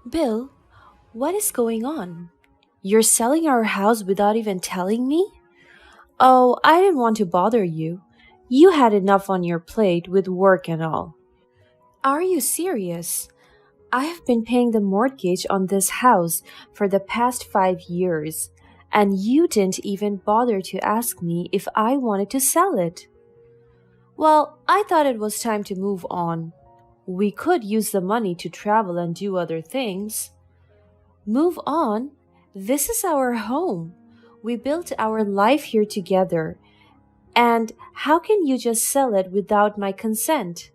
Bill, what is going on? You're selling our house without even telling me? Oh, I didn't want to bother you. You had enough on your plate with work and all. Are you serious? I have been paying the mortgage on this house for the past 5 years, and you didn't even bother to ask me if I wanted to sell it. Well, I thought it was time to move on. We could use the money to travel and do other things. Move on? This is our home. We built our life here together. And how can you just sell it without my consent?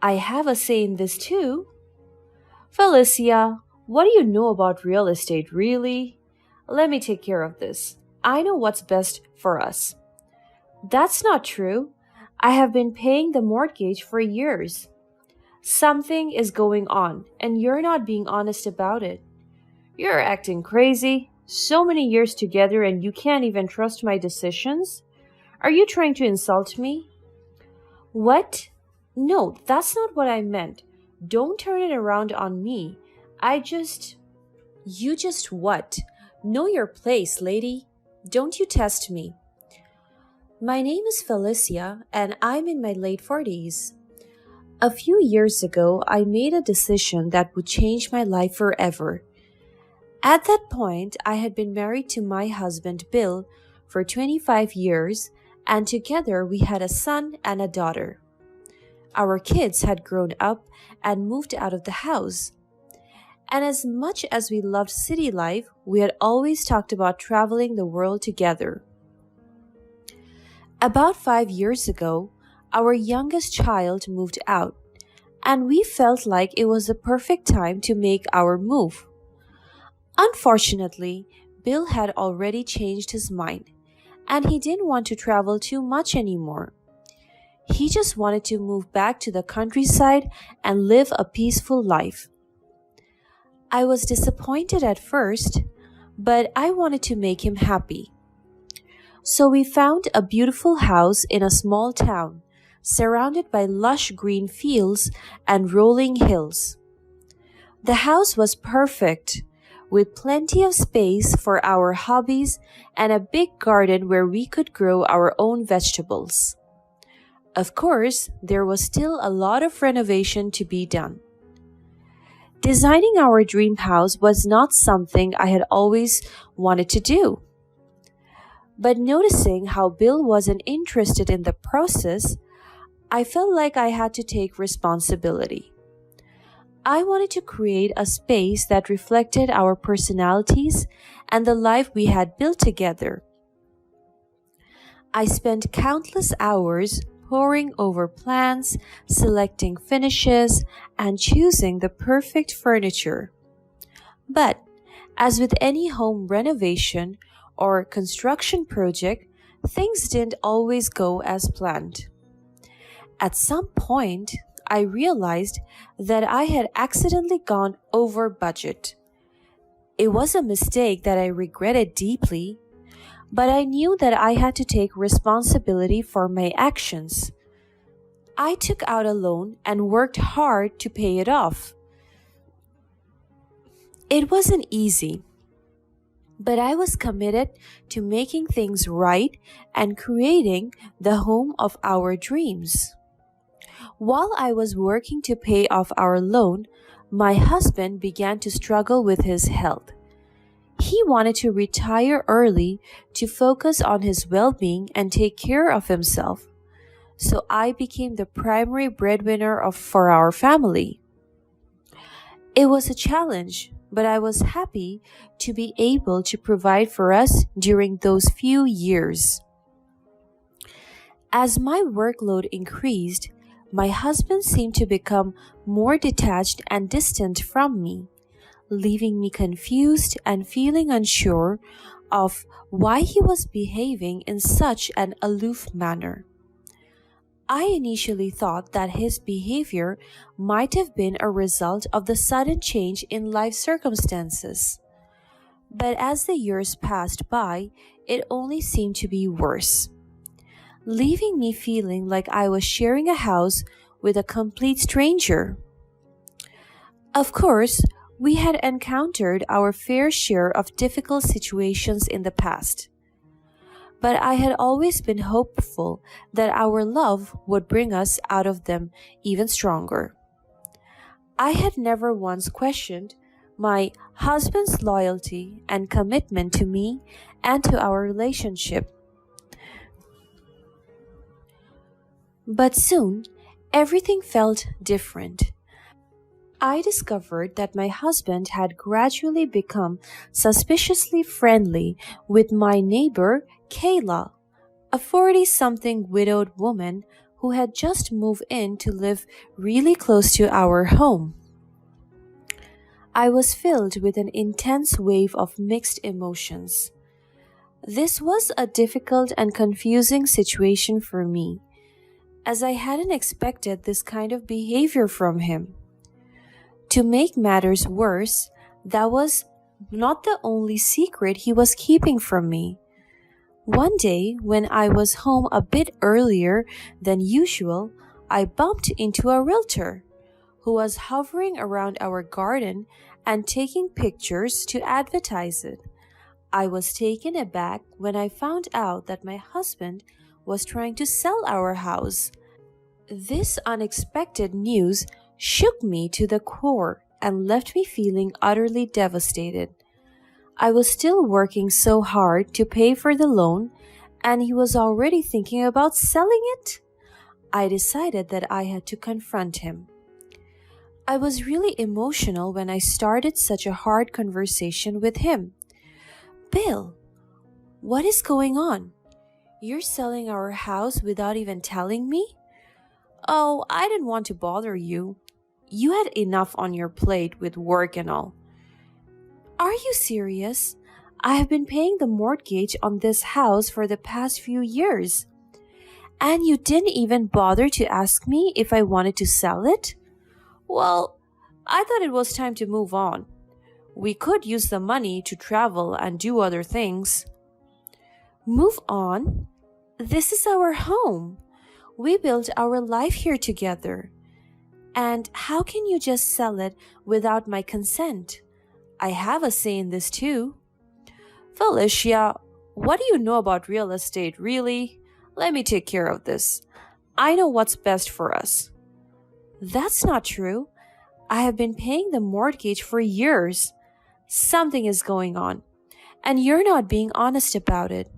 I have a say in this too. Felicia, what do you know about real estate, really? Let me take care of this. I know what's best for us. That's not true. I have been paying the mortgage for years. Something is going on, and you're not being honest about it. You're acting crazy. So many years together, and you can't even trust my decisions? Are you trying to insult me? What? No, that's not what I meant. Don't turn it around on me. I just. You just what? Know your place, lady. Don't you test me. My name is Felicia, and I'm in my late 40s. A few years ago, I made a decision that would change my life forever. At that point, I had been married to my husband Bill for 25 years, and together we had a son and a daughter. Our kids had grown up and moved out of the house. And as much as we loved city life, we had always talked about traveling the world together. About 5 years ago, our youngest child moved out, and we felt like it was the perfect time to make our move. Unfortunately, Bill had already changed his mind, and he didn't want to travel too much anymore. He just wanted to move back to the countryside and live a peaceful life. I was disappointed at first, but I wanted to make him happy. So we found a beautiful house in a small town, surrounded by lush green fields and rolling hills. The house was perfect, with plenty of space for our hobbies and a big garden where we could grow our own vegetables. Of course, there was still a lot of renovation to be done. Designing our dream house was not something I had always wanted to do. But noticing how Bill wasn't interested in the process, I felt like I had to take responsibility. I wanted to create a space that reflected our personalities and the life we had built together. I spent countless hours poring over plans, selecting finishes, and choosing the perfect furniture. But, as with any home renovation or construction project, things didn't always go as planned. At some point, I realized that I had accidentally gone over budget. It was a mistake that I regretted deeply, but I knew that I had to take responsibility for my actions. I took out a loan and worked hard to pay it off. It wasn't easy, but I was committed to making things right and creating the home of our dreams. While I was working to pay off our loan, my husband began to struggle with his health. He wanted to retire early to focus on his well being and take care of himself. So I became the primary breadwinner for our family. It was a challenge, but I was happy to be able to provide for us during those few years. As my workload increased, my husband seemed to become more detached and distant from me, leaving me confused and feeling unsure of why he was behaving in such an aloof manner. I initially thought that his behavior might have been a result of the sudden change in life circumstances. But as the years passed by, it only seemed to be worse, leaving me feeling like I was sharing a house with a complete stranger. Of course, We had encountered our fair share of difficult situations in the past, but I had always been hopeful that our love would bring us out of them even stronger. I had never once questioned my husband's loyalty and commitment to me and to our relationship. But soon, everything felt different. I discovered that my husband had gradually become suspiciously friendly with my neighbor, Kayla, a 40 something widowed woman who had just moved in to live really close to our home. I was filled with an intense wave of mixed emotions. This was a difficult and confusing situation for me, as I hadn't expected this kind of behavior from him. To make matters worse, that was not the only secret he was keeping from me. One day, when I was home a bit earlier than usual, I bumped into a realtor who was hovering around our garden and taking pictures to advertise it. I was taken aback when I found out that my husband was trying to sell our house. This unexpected news shook me to the core and left me feeling utterly devastated. I was still working so hard to pay for the loan, and he was already thinking about selling it. I decided that I had to confront him. I was really emotional when I started such a hard conversation with him. Bill, what is going on? You're selling our house without even telling me? Oh, I didn't want to bother you. You had enough on your plate with work and all. Are you serious? I have been paying the mortgage on this house for the past few years. And you didn't even bother to ask me if I wanted to sell it? Well, I thought it was time to move on. We could use the money to travel and do other things. Move on? This is our home. We built our life here together. And how can you just sell it without my consent? I have a say in this too. Felicia, what do you know about real estate, really? Let me take care of this. I know what's best for us. That's not true. I have been paying the mortgage for years. Something is going on, and you're not being honest about it.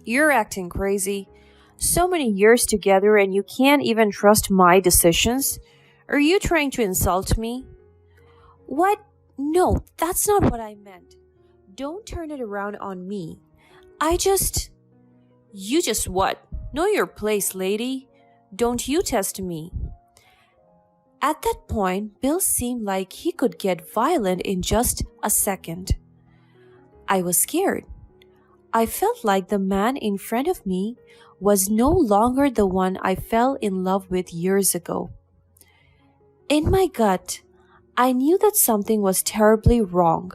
You're acting crazy. So many years together and you can't even trust my decisions? Are you trying to insult me? What? No, that's not what I meant. Don't turn it around on me. You just what? Know your place, lady. Don't you test me. At that point, Bill seemed like he could get violent in just a second. I was scared. I felt like the man in front of me was no longer the one I fell in love with years ago. In my gut, I knew that something was terribly wrong.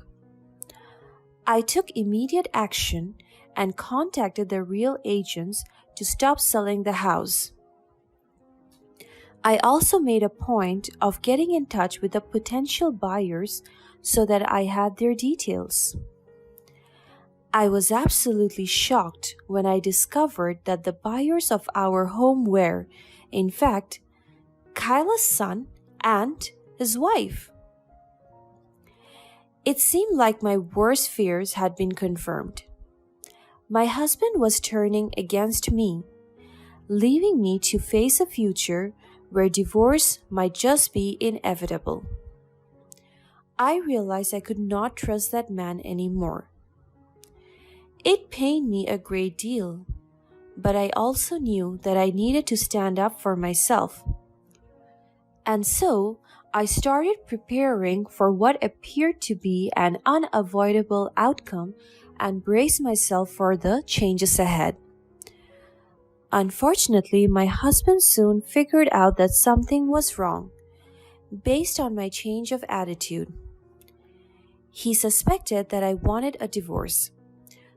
I took immediate action and contacted the real agents to stop selling the house. I also made a point of getting in touch with the potential buyers so that I had their details. I was absolutely shocked when I discovered that the buyers of our home were, in fact, Kyla's son and his wife. It seemed like my worst fears had been confirmed. My husband was turning against me, leaving me to face a future where divorce might just be inevitable. I realized I could not trust that man anymore. It pained me a great deal, but I also knew that I needed to stand up for myself. And so, I started preparing for what appeared to be an unavoidable outcome and braced myself for the changes ahead. Unfortunately, my husband soon figured out that something was wrong, based on my change of attitude. He suspected that I wanted a divorce,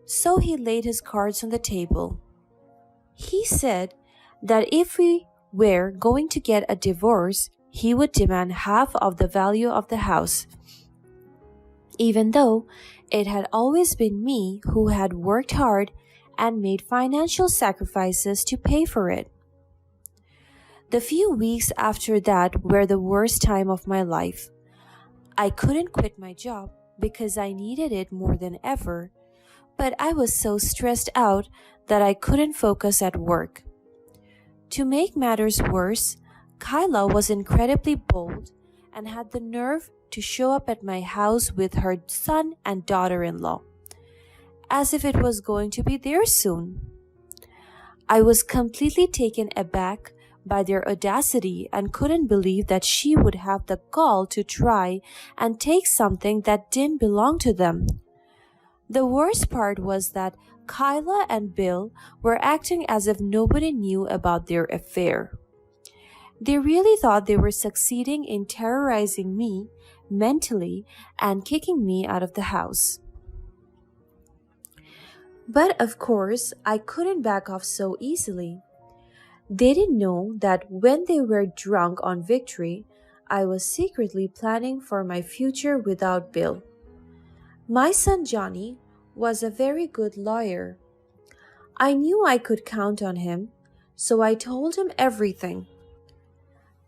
so he laid his cards on the table. He said that if we were going to get a divorce, he would demand half of the value of the house, even though it had always been me who had worked hard and made financial sacrifices to pay for it. The few weeks after that were the worst time of my life. I couldn't quit my job because I needed it more than ever, but I was so stressed out that I couldn't focus at work. To make matters worse, Kyla was incredibly bold and had the nerve to show up at my house with her son and daughter in law, as if it was going to be there soon. I was completely taken aback by their audacity and couldn't believe that she would have the gall to try and take something that didn't belong to them. The worst part was that Kyla and Bill were acting as if nobody knew about their affair. They really thought they were succeeding in terrorizing me mentally and kicking me out of the house. But of course, I couldn't back off so easily. They didn't know that when they were drunk on victory, I was secretly planning for my future without Bill. My son Johnny was a very good lawyer. I knew I could count on him, so I told him everything.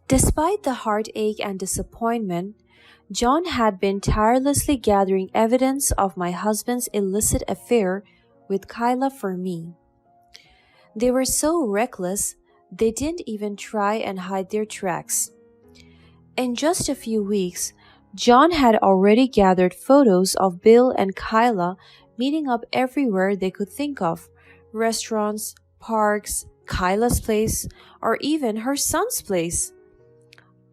Despite the heartache and disappointment, John had been tirelessly gathering evidence of my husband's illicit affair with Kyla for me. They were so reckless, they didn't even try and hide their tracks. In just a few weeks, John had already gathered photos of Bill and Kyla meeting up everywhere they could think of: restaurants, parks, Kyla's place, or even her son's place.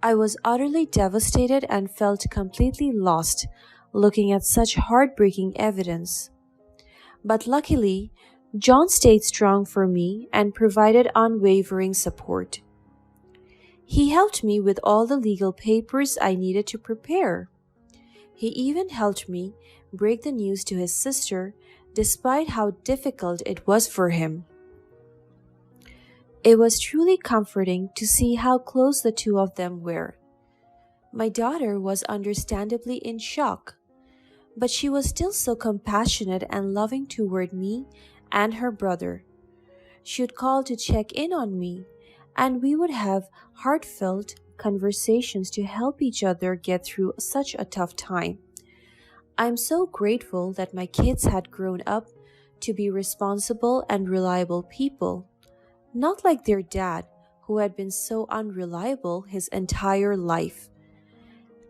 I was utterly devastated and felt completely lost looking at such heartbreaking evidence. But luckily, John stayed strong for me and provided unwavering support. He helped me with all the legal papers I needed to prepare. He even helped me break the news to his sister, despite how difficult it was for him. It was truly comforting to see how close the two of them were. My daughter was understandably in shock, but she was still so compassionate and loving toward me and her brother. She would call to check in on me, and we would have heartfelt conversations to help each other get through such a tough time. I'm so grateful that my kids had grown up to be responsible and reliable people, not like their dad, who had been so unreliable his entire life.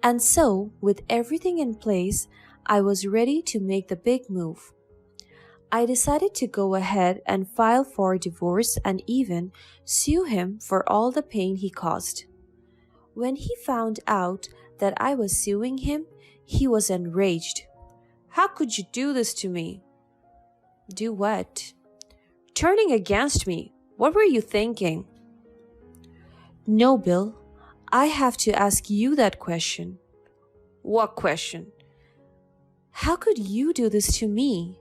And so, with everything in place, I was ready to make the big move. I decided to go ahead and file for divorce and even sue him for all the pain he caused. When he found out that I was suing him, he was enraged. "How could you do this to me?" "Do what?" "Turning against me. What were you thinking?" "No, Bill. I have to ask you that question." "What question?" "How could you do this to me?"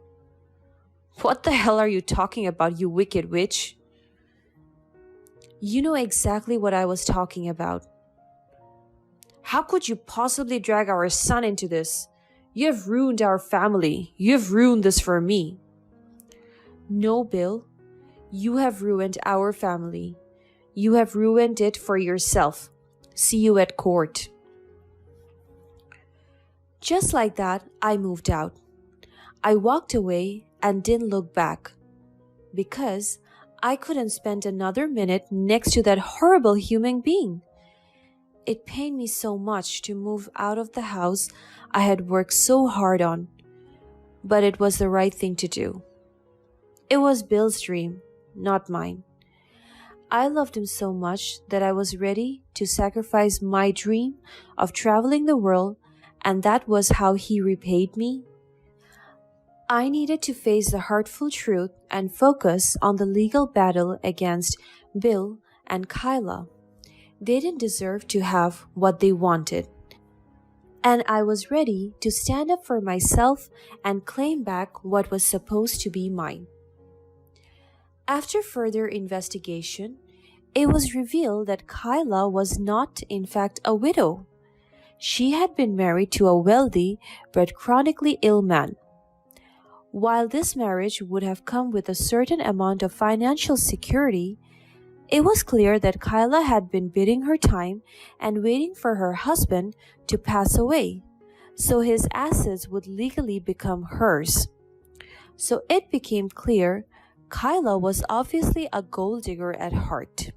"What the hell are you talking about, you wicked witch?" "You know exactly what I was talking about." "How could you possibly drag our son into this? You have ruined our family. You have ruined this for me." "No, Bill. You have ruined our family. You have ruined it for yourself. See you at court." Just like that, I moved out. I walked away and didn't look back, because I couldn't spend another minute next to that horrible human being. It pained me so much to move out of the house I had worked so hard on, but it was the right thing to do. It was Bill's dream, not mine. I loved him so much that I was ready to sacrifice my dream of traveling the world, and that was how he repaid me. I needed to face the hurtful truth and focus on the legal battle against Bill and Kyla. They didn't deserve to have what they wanted, and I was ready to stand up for myself and claim back what was supposed to be mine. After further investigation, It was revealed that Kyla was not, in fact, a widow. She had been married to a wealthy but chronically ill man. While this marriage would have come with a certain amount of financial security, it was clear that Kyla had been biding her time and waiting for her husband to pass away, so his assets would legally become hers. So it became clear Kyla was obviously a gold digger at heart.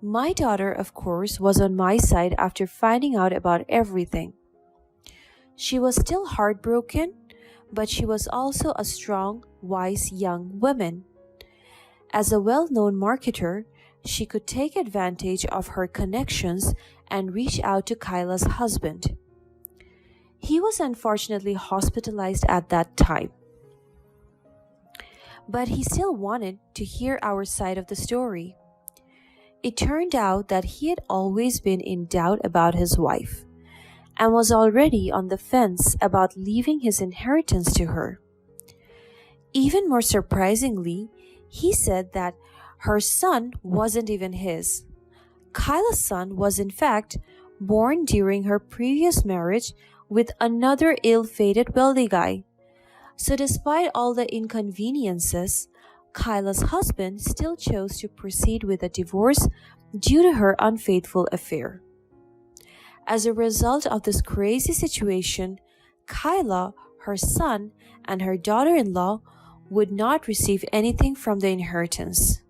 My daughter, of course, was on my side after finding out about everything. She was still heartbroken, but she was also a strong, wise young woman. As a well known marketer, she could take advantage of her connections and reach out to Kyla's husband. He was unfortunately hospitalized at that time, but he still wanted to hear our side of the story. It turned out that he had always been in doubt about his wife and was already on the fence about leaving his inheritance to her. Even more surprisingly, he said that her son wasn't even his. Kyla's son was, in fact, born during her previous marriage with another ill fated wealthy guy. So, despite all the inconveniences, Kyla's husband still chose to proceed with a divorce due to her unfaithful affair. As a result of this crazy situation, Kyla, her son, and her daughter in law would not receive anything from the inheritance.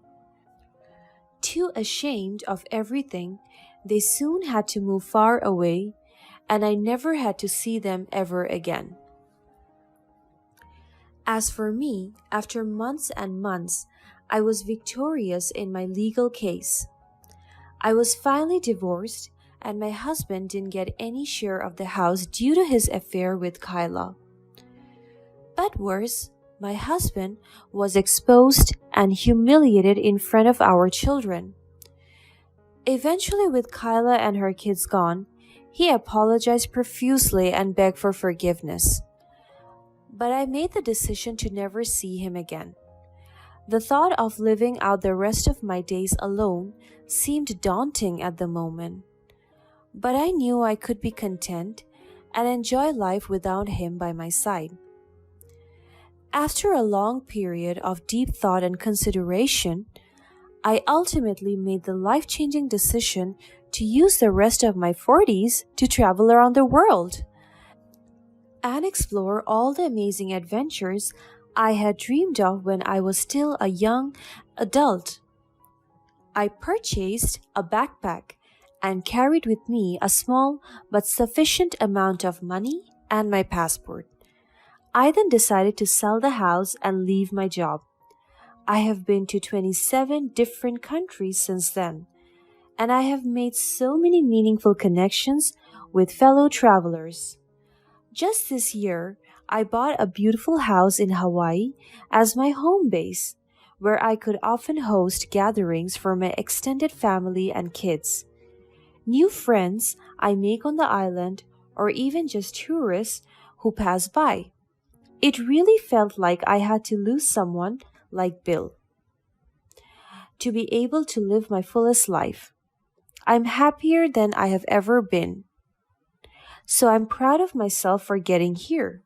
Too ashamed of everything, they soon had to move far away, and I never had to see them ever again. As for me, after months and months, I was victorious in my legal case. I was finally divorced, and my husband didn't get any share of the house due to his affair with Kyla. But worse, my husband was exposed and humiliated in front of our children. Eventually, with Kyla and her kids gone, he apologized profusely and begged for forgiveness. But I made the decision to never see him again. The thought of living out the rest of my days alone seemed daunting at the moment. But I knew I could be content and enjoy life without him by my side. After a long period of deep thought and consideration, I ultimately made the life-changing decision to use the rest of my 40s to travel around the world and explore all the amazing adventures I had dreamed of when I was still a young adult. I purchased a backpack and carried with me a small but sufficient amount of money and my passport. I then decided to sell the house and leave my job. I have been to 27 different countries since then, and I have made so many meaningful connections with fellow travelers. Just this year, I bought a beautiful house in Hawaii as my home base, where I could often host gatherings for my extended family and kids. New friends I make on the island, or even just tourists who pass by. It really felt like I had to lose someone like Bill to be able to live my fullest life. I'm happier than I have ever been. So I'm proud of myself for getting here.